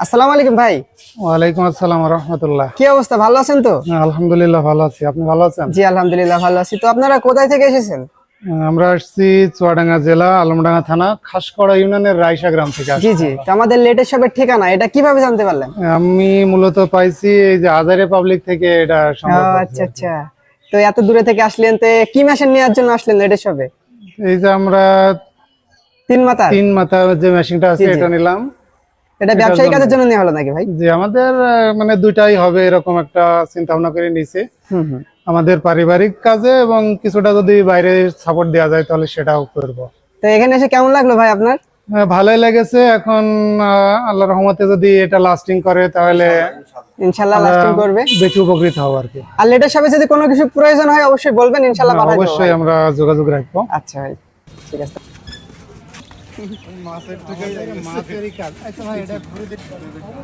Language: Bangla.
আসসালামু আলাইকুম ভাই। ওয়ালাইকুম আসসালাম ওয়া রাহমাতুল্লাহ। কি অবস্থা, ভালো আছেন তো? আলহামদুলিল্লাহ ভালো আছি, আপনি ভালো আছেন? জি আলহামদুলিল্লাহ ভালো আছি। তো আপনারা কোথায় থেকে এসেছেন? আমরা আসছি চুয়াডাঙ্গা জেলা আলমডাঙ্গা থানা খাসকড়া ইউনিয়নের রাইসা গ্রাম থেকে জি আসছি জি, আমরা। তো আমাদের লেটেস্ট শপের ঠিকানা এটা কিভাবে জানতে পারলেন? আমি মূলত পাইছি এই যে আজারে পাবলিক থেকে এটা সংগ্রহ করছি আচ্ছা আর কি। আচ্ছা, তো এত দূরে থেকে আসলেন, তো কি মেশিন নেওয়ার জন্য আসলেন লেটেস্ট শপে? এই যে আমরা তিন মাথার। তিন মাথা যে মেশিনটা আছে জি জি, এটা নিলাম। এটা এটার ব্যবসায়িক জন্য কাজের জন্য নেওয়া হলো নাকি ভাই? যে আমাদের মানে দুইটাই হবে এরকম একটা চিন্তা ভাবনা করে নিয়েছি। হুম হুম। আমাদের পারিবারিক কাজে এবং কিছুটা যদি বাইরে সাপোর্ট দেওয়া যায় তাহলে সেটাও করব। তো এখানে এসে কেমন লাগলো ভাই আপনার? ভালোই লেগেছে। এখন আল্লাহর রহমতে যদি এটা লাস্টিং করে তাহলে ইনশাআল্লাহ আমরা লাস্টিং করবে। বেশি উপকৃত হব আর কি। আর লেটেস্ট শপে যদি কোনো কিছু প্রয়োজন হয় অবশ্যই বলবেন, ইনশাআল্লাহ পাঠাই দেব ভাই। অবশ্যই আমরা যোগাযোগ রাখবো। আচ্ছা ভাই, ঠিক আছে। মাছের থেকে মাছেরই কাজ। আচ্ছা ভাই এটা ঘুরে দেখতে